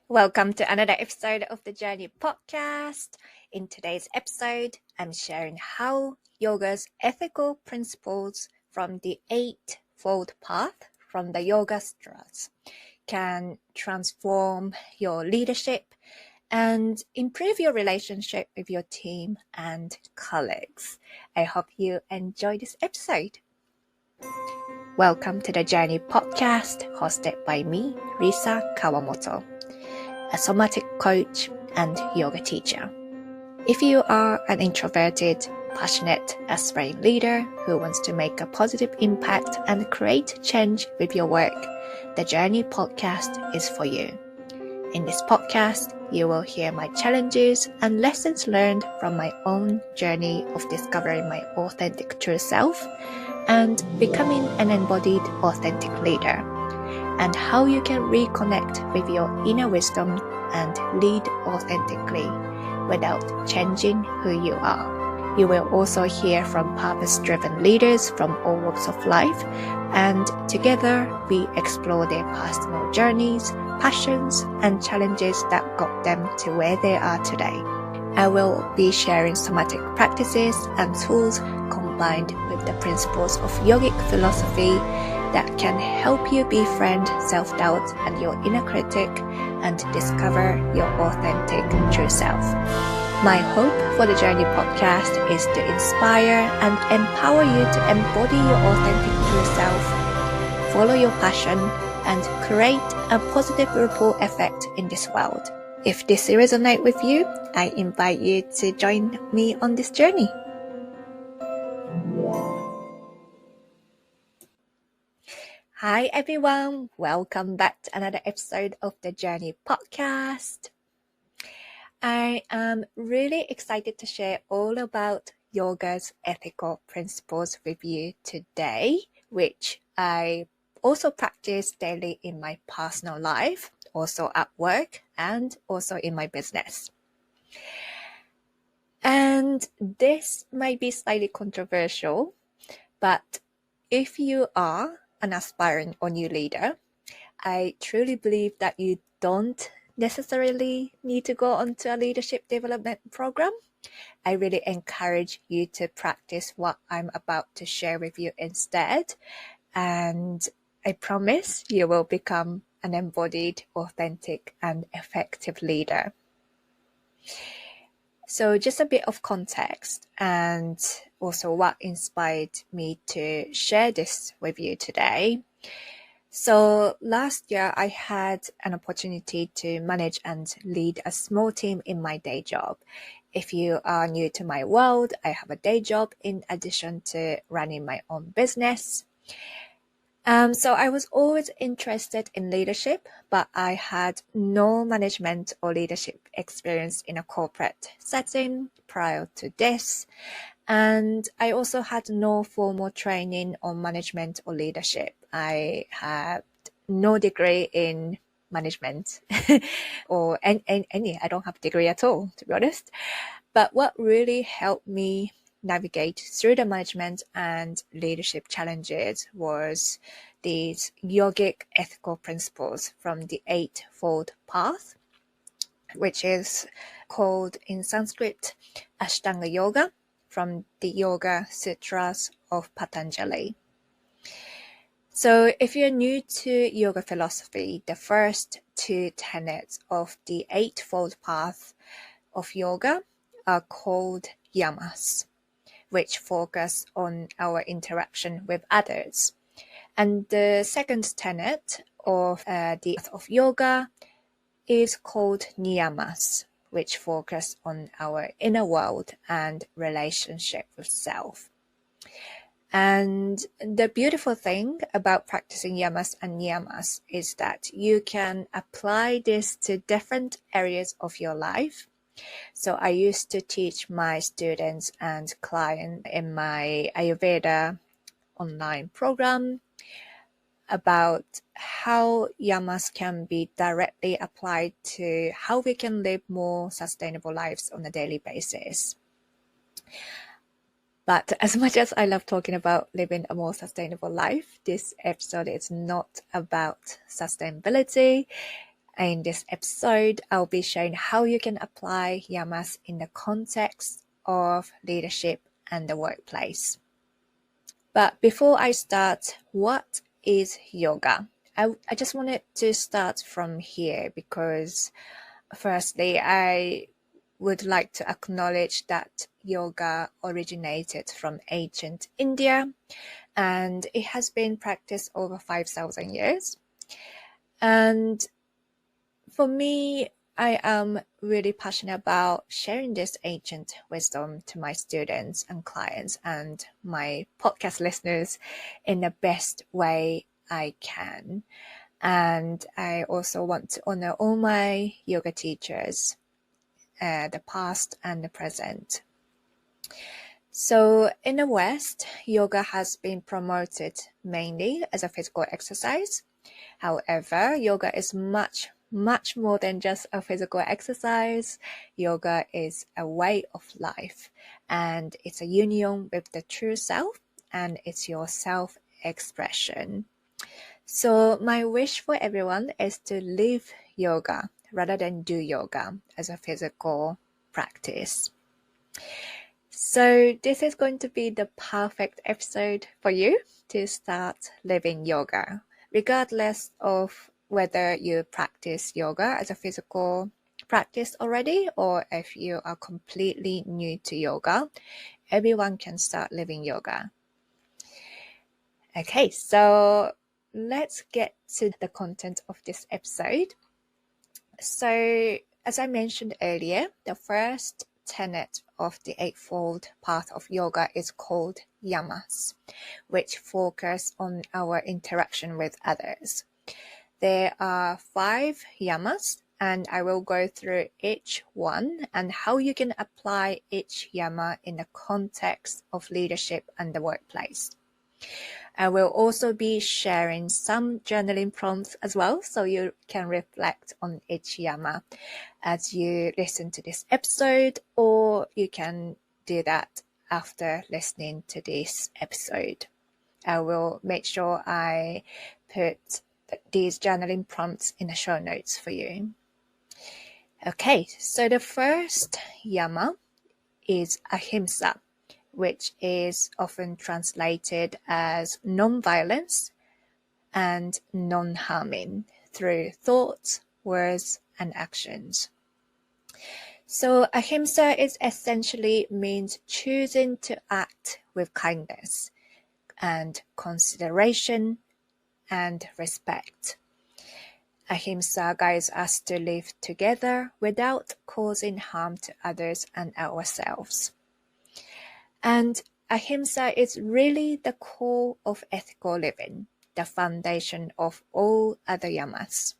Welcome to another episode of the Journey podcast. In today's episode, I'm sharing how yoga's ethical principles from the Eightfold Path from the Yoga Sutras can transform your leadership and improve your relationship with your team and colleagues. I hope you enjoy this episode. Welcome to the Journey podcast, hosted by me, Risa Kawamoto, a somatic coach and yoga teacher. If you are an introverted, passionate, aspiring leader who wants to make a positive impact and create change with your work, the Journey podcast is for you. In this podcast, you will hear my challenges and lessons learned from my own journey of discovering my authentic true self and becoming an embodied authentic leader, and how you can reconnect with your inner wisdom and lead authentically without changing who you are. You will also hear from purpose-driven leaders from all walks of life, and together we explore their personal journeys, passions, and challenges that got them to where they are today. I will be sharing somatic practices and tools combined with the principles of yogic philosophy that can help you befriend self-doubt and your inner critic and discover your authentic true self. My hope for the Journey podcast is to inspire and empower you to embody your authentic true self, follow your passion, and create a positive ripple effect in this world. If this resonates with you, I invite you to join me on this journey. Hi everyone, welcome back to another episode of the Journey podcast. I am really excited to share all about yoga's ethical principles with you today, which I also practice daily in my personal life, also at work, and also in my business. And this might be slightly controversial, but if you are an aspiring or new leader, I truly believe that you don't necessarily need to go onto a leadership development program. I really encourage you to practice what I'm about to share with you instead, and I promise you will become an embodied, authentic, and effective leader. So just a bit of context and also what inspired me to share this with you today. So last year, I had an opportunity to manage and lead a small team in my day job. If you are new to my world, I have a day job in addition to running my own business. So I was always interested in leadership, but I had no management or leadership experience in a corporate setting prior to this. And I also had no formal training on management or leadership. I had no degree in management or any, I don't have a degree at all, to be honest. But what really helped me navigate through the management and leadership challenges was these yogic ethical principles from the Eightfold Path, which is called in Sanskrit Ashtanga Yoga, from the Yoga Sutras of Patanjali. So if you're new to yoga philosophy, the first two tenets of the Eightfold Path of yoga are called Yamas, which focus on our interaction with others. And the second tenet of the path of yoga is called Niyamas, which focus on our inner world and relationship with self. And the beautiful thing about practicing yamas and niyamas is that you can apply this to different areas of your life. So I used to teach my students and clients in my Ayurveda online program about how yamas can be directly applied to how we can live more sustainable lives on a daily basis. But as much as I love talking about living a more sustainable life, this episode is not about sustainability. In this episode, I'll be showing how you can apply Yamas in the context of leadership and the workplace. But before I start, what is yoga? I just wanted to start from here because firstly, I would like to acknowledge that yoga originated from ancient India and it has been practiced over 5,000 years. And for me, I am really passionate about sharing this ancient wisdom to my students and clients and my podcast listeners in the best way I can. And I also want to honor all my yoga teachers, the past and the present. So in the West, yoga has been promoted mainly as a physical exercise. However, yoga is much more than just a physical exercise. Yoga is a way of life and it's a union with the true self and it's your self-expression. So my wish for everyone is to live yoga rather than do yoga as a physical practice. So this is going to be the perfect episode for you to start living yoga, regardless of whether you practice yoga as a physical practice already or if you are completely new to yoga. Everyone can start living yoga. Okay, so let's get to the content of this episode. So, as I mentioned earlier, the first tenet of the Eightfold Path of Yoga is called Yamas, which focus on our interaction with others. There are 5 Yamas, and I will go through each one and how you can apply each Yama in the context of leadership and the workplace. I will also be sharing some journaling prompts as well, so you can reflect on each Yama as you listen to this episode, or you can do that after listening to this episode. I will make sure I put these journaling prompts in the show notes for you. Okay, so the first Yama is Ahimsa, which is often translated as non-violence and non-harming through thoughts, words, and actions. So Ahimsa is essentially means choosing to act with kindness and consideration and respect. Ahimsa guides us to live together without causing harm to others and ourselves. And Ahimsa is really the core of ethical living, the foundation of all other yamas.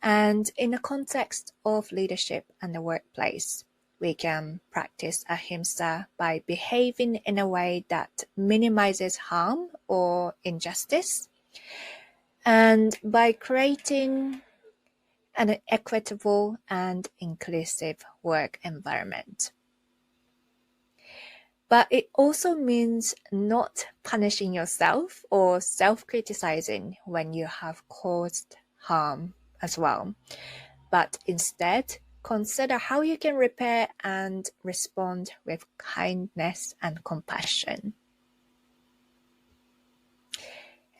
And in the context of leadership and the workplace, we can practice Ahimsa by behaving in a way that minimizes harm or injustice, and by creating an equitable and inclusive work environment. But it also means not punishing yourself or self-criticizing when you have caused harm as well, but instead consider how you can repair and respond with kindness and compassion.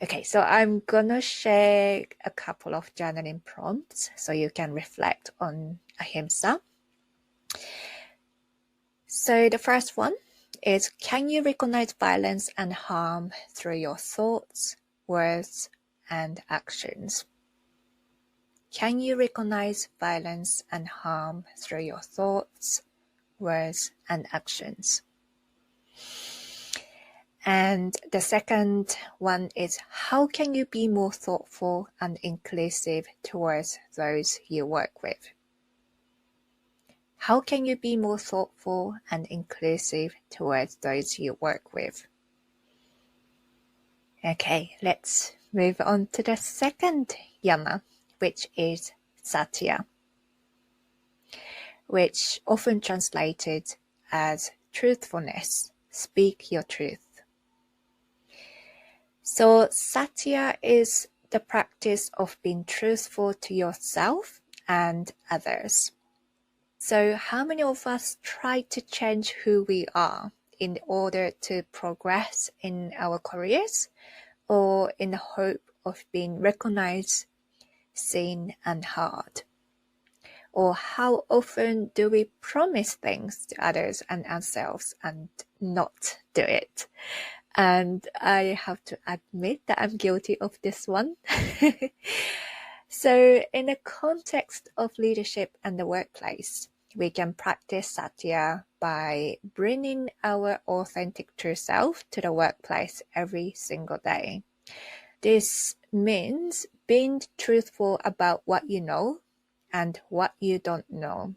Okay, so I'm gonna share a couple of journaling prompts so you can reflect on Ahimsa. So the first one is, can you recognize violence and harm through your thoughts, words, and actions? Can you recognize violence and harm through your thoughts, words, and actions? And the second one is, how can you be more thoughtful and inclusive towards those you work with? How can you be more thoughtful and inclusive towards those you work with? Okay, let's move on to the second Yama, which is Satya, which often translated as truthfulness, speak your truth. So Satya is the practice of being truthful to yourself and others. So how many of us try to change who we are in order to progress in our careers or in the hope of being recognized, seen, and heard? Or how often do we promise things to others and ourselves and not do it? And I have to admit that I'm guilty of this one. So in the context of leadership and the workplace, we can practice Satya by bringing our authentic true self to the workplace every single day. This means being truthful about what you know and what you don't know,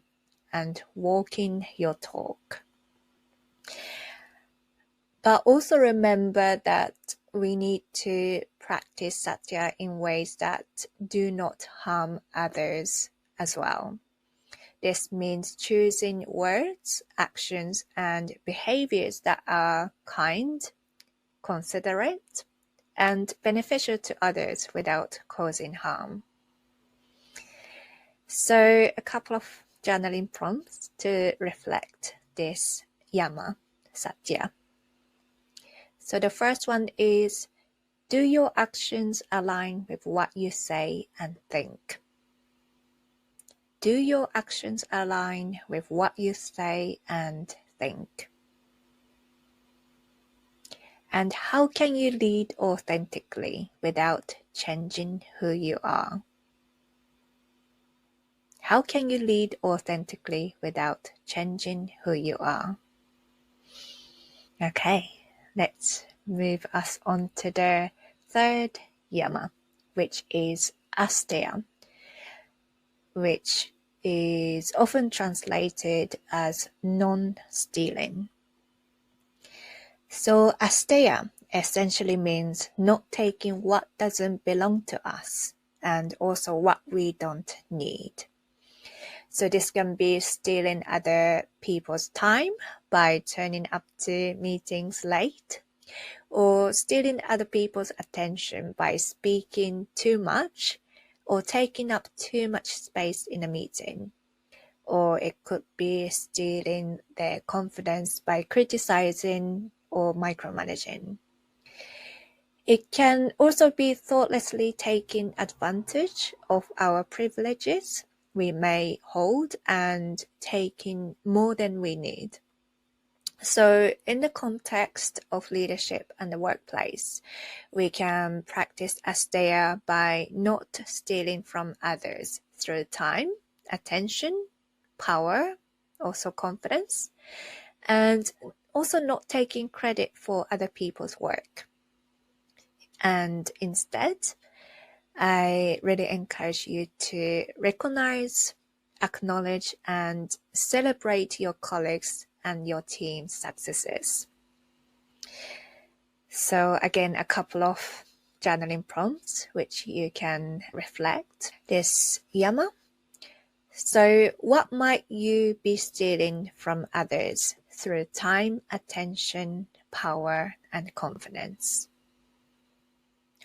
and walking your talk. But also remember that we need to practice Satya in ways that do not harm others as well. This means choosing words, actions, and behaviors that are kind, considerate, and beneficial to others without causing harm. So a couple of journaling prompts to reflect this Yama, Satya. So the first one is, do your actions align with what you say and think? Do your actions align with what you say and think? And how can you lead authentically without changing who you are? How can you lead authentically without changing who you are? Okay, let's move us on to the third Yama, which is Asteya, which is often translated as non-stealing. So Asteya essentially means not taking what doesn't belong to us and also what we don't need. So this can be stealing other people's time by turning up to meetings late, or stealing other people's attention by speaking too much or taking up too much space in a meeting. Or it could be stealing their confidence by criticizing or micromanaging. It can also be thoughtlessly taking advantage of our privileges we may hold and taking more than we need. So in the context of leadership and the workplace, we can practice Asteya by not stealing from others through time, attention, power, also confidence, and also not taking credit for other people's work. And instead, I really encourage you to recognize, acknowledge, and celebrate your colleagues and your team's successes. So again, a couple of journaling prompts which you can reflect this Yama. So what might you be stealing from others through time, attention, power, and confidence?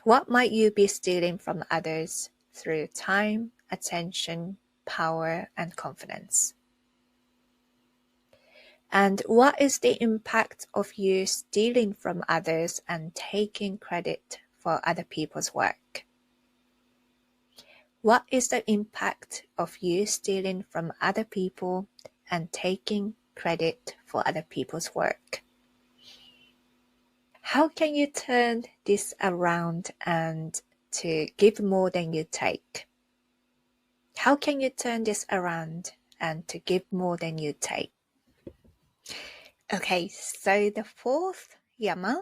What might you be stealing from others through time, attention, power, and confidence? And what is the impact of you stealing from others and taking credit for other people's work? What is the impact of you stealing from other people and taking credit for other people's work? How can you turn this around and to give more than you take? How can you turn this around and to give more than you take? Okay, so the fourth Yama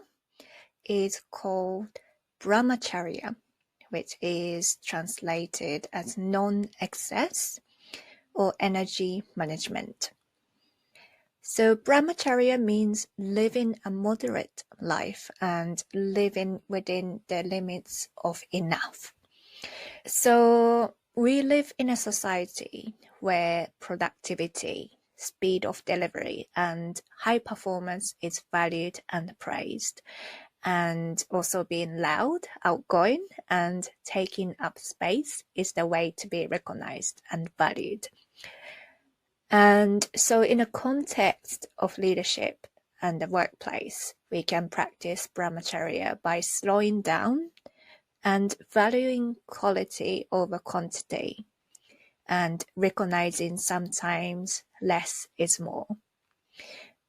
is called Brahmacharya, which is translated as non-excess or energy management. So Brahmacharya means living a moderate life and living within the limits of enough. So we live in a society where productivity, speed of delivery, and high performance is valued and praised. and also being loud, outgoing, and taking up space is the way to be recognized and valued. And so in a context of leadership and the workplace, we can practice brahmacharya by slowing down and valuing quality over quantity, and recognizing sometimes less is more.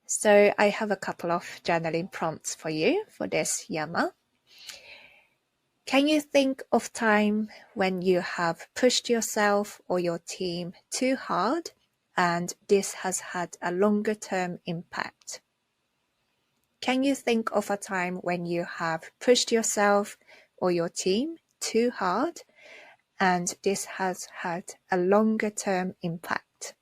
So I have a couple of journaling prompts for you for this yama. Can you think of time when you have pushed yourself or your team too hard and this has had a longer term impact? Can you think of a time when you have pushed yourself or your team too hard and this has had a longer term impact?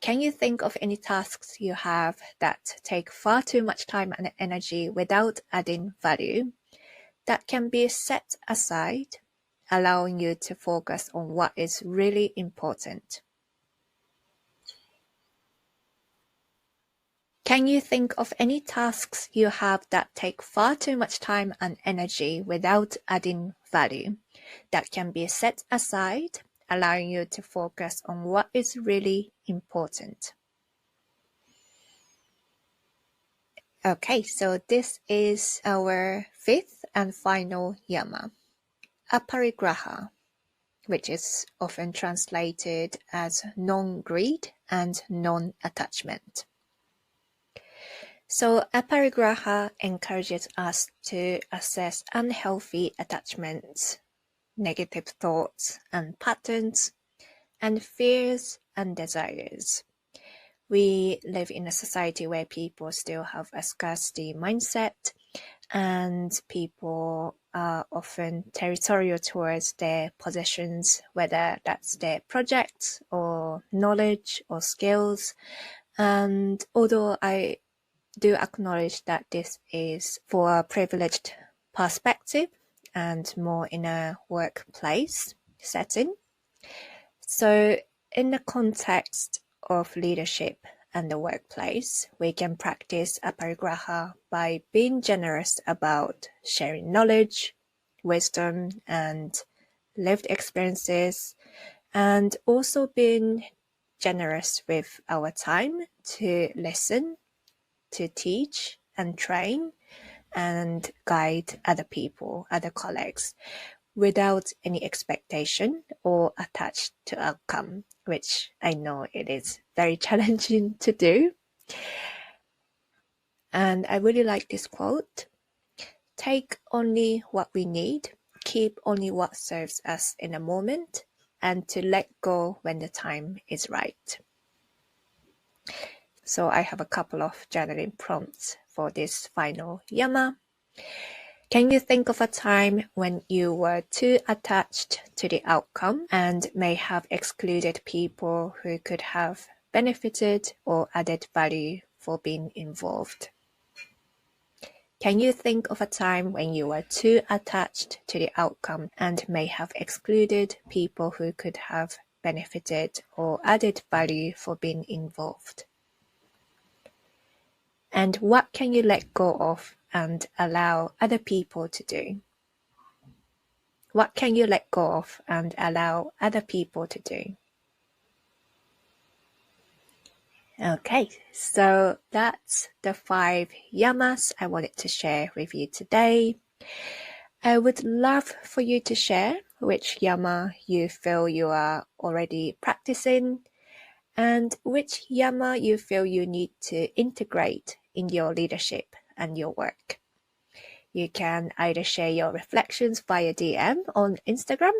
Can you think of any tasks you have that take far too much time and energy without adding value that can be set aside, allowing you to focus on what is really important? Can you think of any tasks you have that take far too much time and energy without adding value that can be set aside, allowing you to focus on what is really important? Okay, so this is our fifth and final yama, aparigraha, which is often translated as non-greed and non-attachment. So aparigraha encourages us to assess unhealthy attachments, negative thoughts and patterns, and fears and desires. We live in a society where people still have a scarcity mindset, and people are often territorial towards their possessions, whether that's their projects or knowledge or skills. And although I do acknowledge that this is for a privileged perspective and more in a workplace setting, so in the context of leadership and the workplace, we can practice aparigraha by being generous about sharing knowledge, wisdom, and lived experiences, and also being generous with our time to listen, to teach and train and guide other people, other colleagues, without any expectation or attached to outcome, which I know it is very challenging to do. And I really like this quote: take only what we need, keep only what serves us in a moment, and to let go when the time is right. So I have a couple of journaling prompts for this final yama. Can you think of a time when you were too attached to the outcome and may have excluded people who could have benefited or added value for being involved? Can you think of a time when you were too attached to the outcome and may have excluded people who could have benefited or added value for being involved? And what can you let go of and allow other people to do? What can you let go of and allow other people to do? Okay, so that's the 5 yamas I wanted to share with you today. I would love for you to share which yama you feel you are already practicing and which yama you feel you need to integrate in your leadership and your work. You can either share your reflections via DM on Instagram,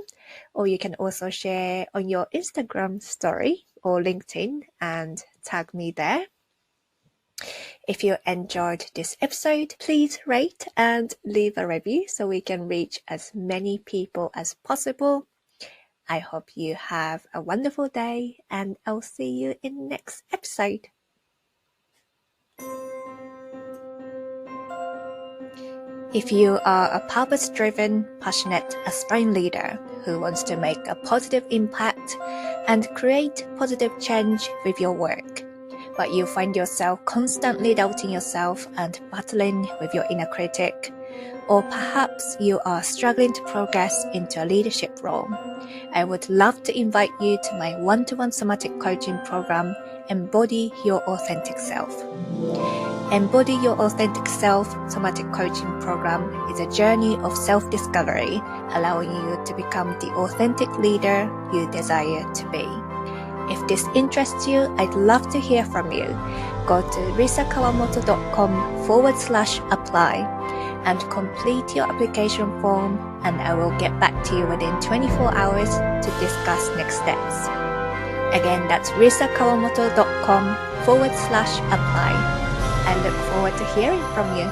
or you can also share on your Instagram story or LinkedIn and tag me there. If you enjoyed this episode, please rate and leave a review so we can reach as many people as possible. I hope you have a wonderful day, and I'll see you in the next episode. If you are a purpose-driven, passionate, aspiring leader who wants to make a positive impact and create positive change with your work, but you find yourself constantly doubting yourself and battling with your inner critic, or perhaps you are struggling to progress into a leadership role, I would love to invite you to my one-to-one somatic coaching program, Embody Your Authentic Self. Embody Your Authentic Self somatic coaching program is a journey of self-discovery, allowing you to become the authentic leader you desire to be. If this interests you, I'd love to hear from you. Go to risakawamoto.com/apply and complete your application form, and I will get back to you within 24 hours to discuss next steps. Again, that's risakawamoto.com/apply. I look forward to hearing from you.